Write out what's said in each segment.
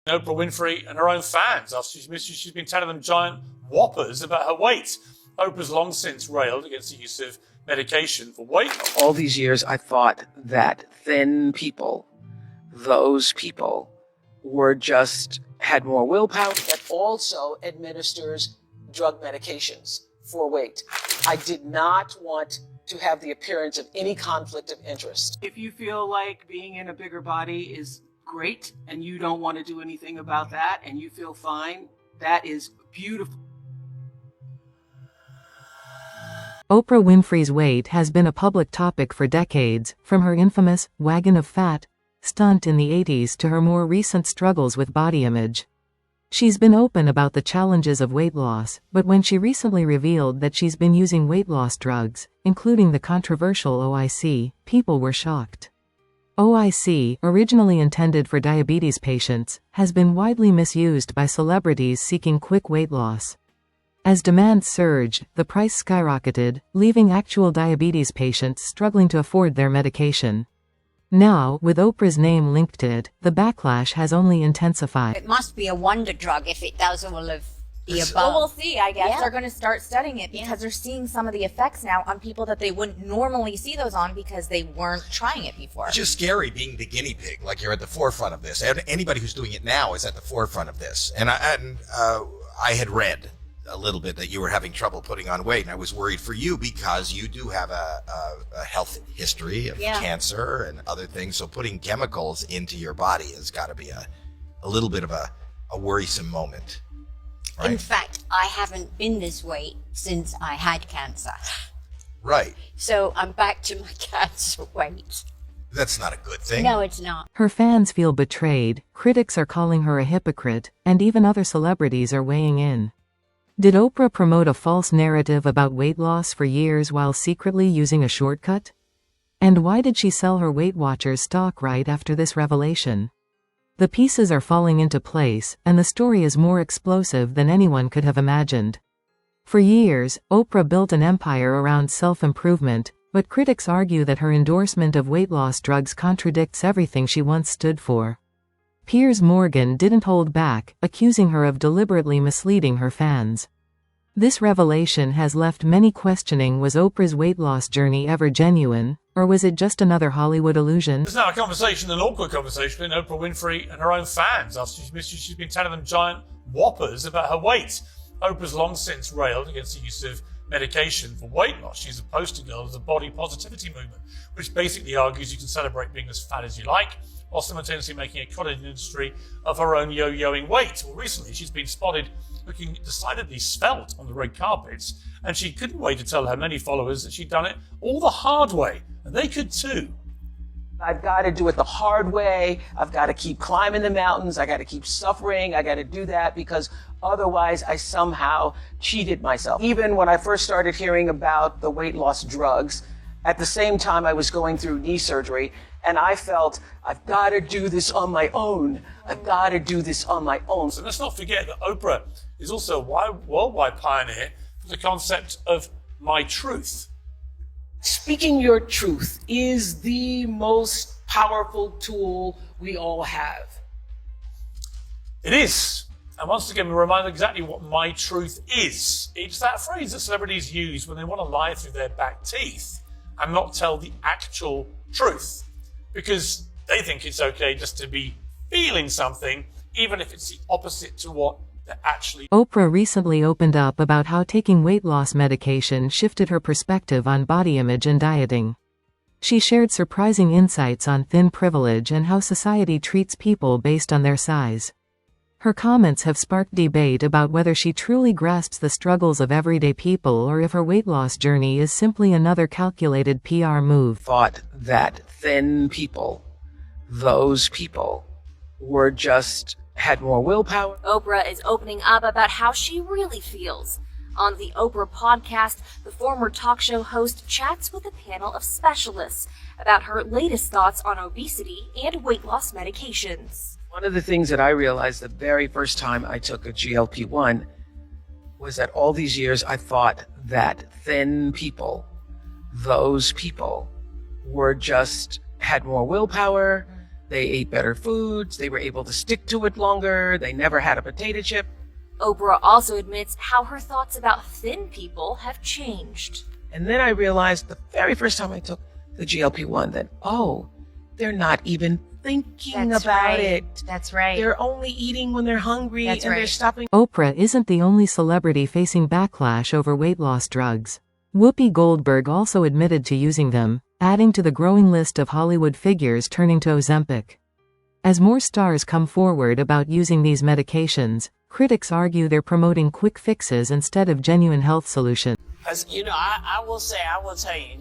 Oprah Winfrey and her own fans after she's been telling them giant whoppers about her weight. Oprah's long since railed against the use of medication for weight loss. All these years, I thought that thin people, those people, had more willpower. That also administers drug medications for weight. I did not want to have the appearance of any conflict of interest. If you feel like being in a bigger body is great and you don't want to do anything about that and you feel fine, that is beautiful. Oprah Winfrey's weight has been a public topic for decades, from her infamous wagon of fat stunt in the 80s to her more recent struggles with body image. She's been open about the challenges of weight loss, but when she recently revealed that she's been using weight loss drugs, including the controversial OIC, people were shocked. OIC, originally intended for diabetes patients, has been widely misused by celebrities seeking quick weight loss. As demand surged, the price skyrocketed, leaving actual diabetes patients struggling to afford their medication. Now, with Oprah's name linked to it, the backlash has only intensified. It must be a wonder drug if it does all of the above. Well, we'll see. I guess Yeah. they're going to start studying it because they're seeing some of the effects now on people that they wouldn't normally see those on because they weren't trying it before. It's just scary being the guinea pig, like you're at the forefront of this. Anybody who's doing it now is at the forefront of this. And I had read a little bit that you were having trouble putting on weight, and I was worried for you because you do have a health history of cancer and other things. So putting chemicals into your body has got to be a little bit of a worrisome moment. Right? In fact, I haven't been this weight since I had cancer. Right. So I'm back to my cancer weight. That's not a good thing. No, it's not. Her fans feel betrayed, critics are calling her a hypocrite, and even other celebrities are weighing in. Did Oprah promote a false narrative about weight loss for years while secretly using a shortcut? And why did she sell her Weight Watchers stock right after this revelation? The pieces are falling into place, and the story is more explosive than anyone could have imagined. For years, Oprah built an empire around self-improvement, but critics argue that her endorsement of weight loss drugs contradicts everything she once stood for. Piers Morgan didn't hold back, accusing her of deliberately misleading her fans. This revelation has left many questioning, was Oprah's weight loss journey ever genuine, or was it just another Hollywood illusion? There's now an awkward conversation between Oprah Winfrey and her own fans after she's been telling them giant whoppers about her weight. Oprah's long since railed against the use of medication for weight loss. She's a poster girl of the body positivity movement, which basically argues you can celebrate being as fat as you like, while simultaneously making a cottage industry of her own yo-yoing weight. Well, recently she's been spotted looking decidedly svelte on the red carpets, and she couldn't wait to tell her many followers that she'd done it all the hard way, and they could too. I've got to do it the hard way. I've got to keep climbing the mountains. I got to keep suffering. I got to do that because otherwise I somehow cheated myself. Even when I first started hearing about the weight loss drugs, at the same time I was going through knee surgery, and I felt, I've got to do this on my own. I've got to do this on my own. So let's not forget that Oprah is also a worldwide pioneer for the concept of my truth. Speaking your truth is the most powerful tool we all have. It is. And once again, we're reminded exactly what my truth is. It's that phrase that celebrities use when they want to lie through their back teeth and not tell the actual truth, because they think it's okay just to be feeling something, even if it's the opposite to what they're actually. Oprah recently opened up about how taking weight loss medication shifted her perspective on body image and dieting. She shared surprising insights on thin privilege and how society treats people based on their size. Her comments have sparked debate about whether she truly grasps the struggles of everyday people or if her weight loss journey is simply another calculated PR move. Thought that thin people, those people, had more willpower. Oprah is opening up about how she really feels. On the Oprah podcast, the former talk show host chats with a panel of specialists about her latest thoughts on obesity and weight loss medications. One of the things that I realized the very first time I took a GLP-1 was that all these years I thought that thin people, those people, had more willpower. They ate better foods. They were able to stick to it longer. They never had a potato chip. Oprah also admits how her thoughts about thin people have changed. And then I realized the very first time I took the GLP-1 that, oh, they're not even thinking about it. That's right. They're only eating when they're hungry and they're stopping. Oprah isn't the only celebrity facing backlash over weight loss drugs. Whoopi Goldberg also admitted to using them, adding to the growing list of Hollywood figures turning to Ozempic. As more stars come forward about using these medications, critics argue they're promoting quick fixes instead of genuine health solutions. I will tell you,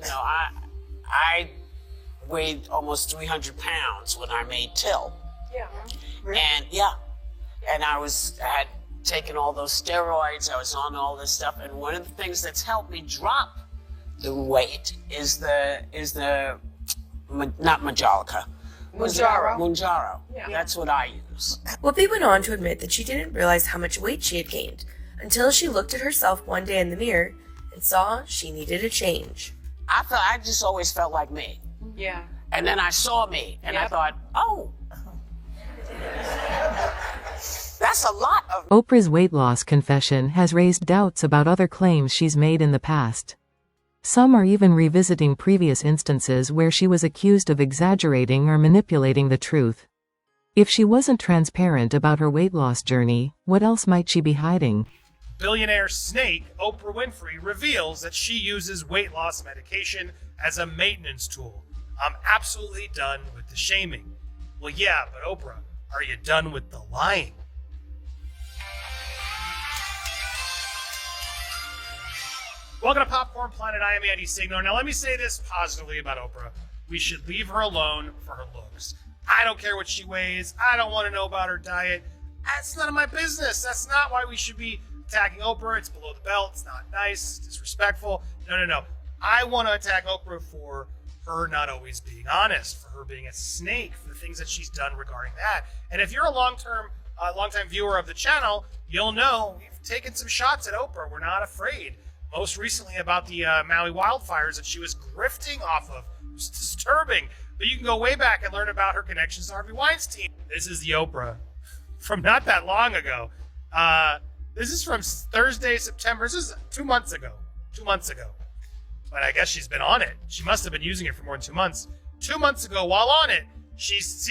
I weighed almost 300 pounds when I made Till. Yeah. Really? And I had taken all those steroids, I was on all this stuff, and one of the things that's helped me drop the weight is not Majolica. Mounjaro. Yeah. That's what I use. Whoopi went on to admit that she didn't realize how much weight she had gained until she looked at herself one day in the mirror and saw she needed a change. I just always felt like me. Yeah. And then I saw me, and I thought, oh, that's a lot of... Oprah's weight loss confession has raised doubts about other claims she's made in the past. Some are even revisiting previous instances where she was accused of exaggerating or manipulating the truth. If she wasn't transparent about her weight loss journey, what else might she be hiding? Billionaire snake Oprah Winfrey reveals that she uses weight loss medication as a maintenance tool. I'm absolutely done with the shaming. Well, yeah, but Oprah, are you done with the lying? Welcome to Popcorn Planet. I am Andy Signo. Now, let me say this positively about Oprah. We should leave her alone for her looks. I don't care what she weighs. I don't want to know about her diet. That's none of my business. That's not why we should be attacking Oprah. It's below the belt. It's not nice. It's disrespectful. No. I want to attack Oprah for her not always being honest, for her being a snake, for the things that she's done regarding that. And if you're a long-time viewer of the channel, you'll know we've taken some shots at Oprah. We're not afraid. Most recently about the Maui wildfires that she was grifting off of. It was disturbing. But you can go way back and learn about her connections to Harvey Weinstein. This is the Oprah from not that long ago. This is from Thursday, September. This is 2 months ago. 2 months ago. But I guess she's been on it. She must have been using it for more than 2 months. 2 months ago, while on it, she's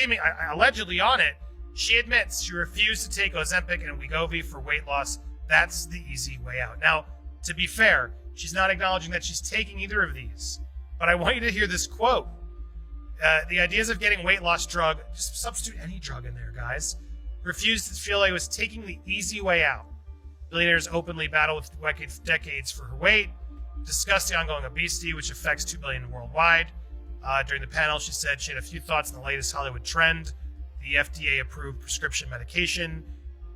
allegedly on it, she admits she refused to take Ozempic and Wegovy for weight loss. That's the easy way out. Now, to be fair, she's not acknowledging that she's taking either of these. But I want you to hear this quote. The ideas of getting weight loss drug, just substitute any drug in there, guys. Refused to feel like it was taking the easy way out. Billionaires openly battle with decades for her weight. Discussed the ongoing obesity, which affects 2 billion worldwide. During the panel, she said she had a few thoughts on the latest Hollywood trend, the FDA-approved prescription medication,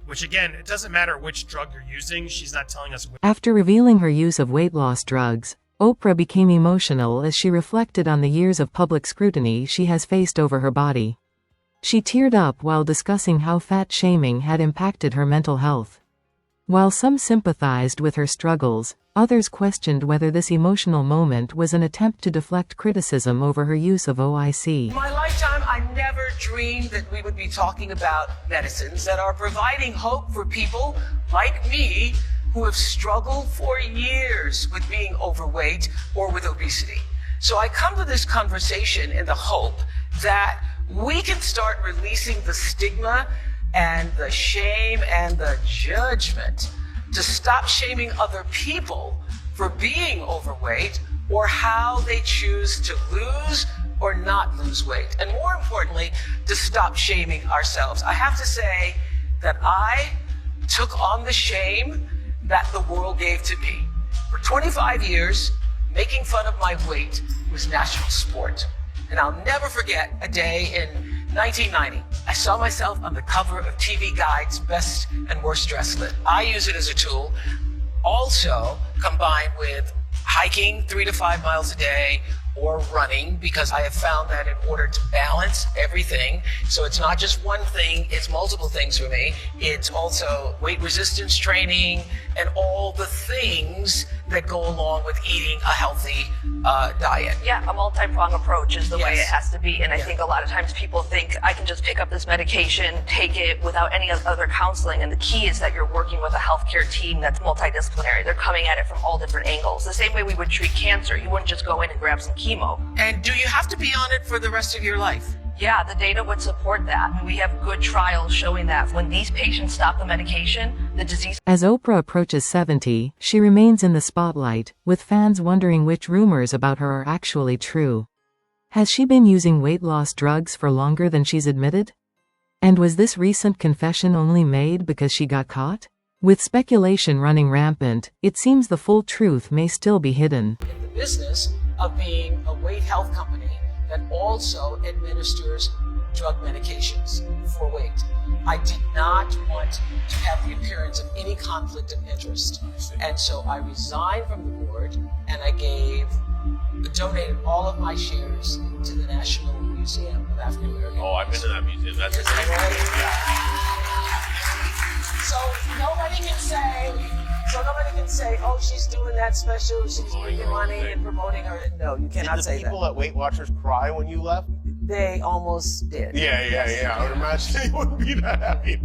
which again, it doesn't matter which drug you're using. She's not telling us which. After revealing her use of weight loss drugs, Oprah became emotional as she reflected on the years of public scrutiny she has faced over her body. She teared up while discussing how fat shaming had impacted her mental health. While some sympathized with her struggles, others questioned whether this emotional moment was an attempt to deflect criticism over her use of OIC. In my lifetime, I never dreamed that we would be talking about medicines that are providing hope for people like me who have struggled for years with being overweight or with obesity. So I come to this conversation in the hope that we can start releasing the stigma and the shame and the judgment to stop shaming other people for being overweight or how they choose to lose or not lose weight. And more importantly, to stop shaming ourselves. I have to say that I took on the shame that the world gave to me. For 25 years, making fun of my weight was national sport. And I'll never forget a day in 1990. I saw myself on the cover of TV Guide's Best and Worst Dressed List. I use it as a tool, also combined with hiking 3 to 5 miles a day or running, because I have found that in order to balance everything, so it's not just one thing, it's multiple things for me. It's also weight resistance training and all the things that go along with eating a healthy diet. Yeah, a multi-pronged approach is the way Yes. it has to be. And I think a lot of times people think I can just pick up this medication, take it without any other counseling. And the key is that you're working with a healthcare team that's multidisciplinary. They're coming at it from all different angles. The same way we would treat cancer. You wouldn't just go in and grab some chemo. And do you have to be on it for the rest of your life? Yeah, the data would support that. We have good trials showing that when these patients stop the medication, the disease. As Oprah approaches 70, she remains in the spotlight, with fans wondering which rumors about her are actually true. Has she been using weight loss drugs for longer than she's admitted? And was this recent confession only made because she got caught? With speculation running rampant, it seems the full truth may still be hidden. In the business of being a weight health company that also administers drug medications for weight. I did not want to have the appearance of any conflict of interest. And so I resigned from the board and I donated all of my shares to the National Museum of African American. Oh, I've been to that museum. That's Isn't that right? So nobody can say, oh, she's doing that special, she's making money and promoting her. No, you cannot say Did the that. people at Weight Watchers cry when you left? They almost did. Yeah. I would imagine they wouldn't be that happy about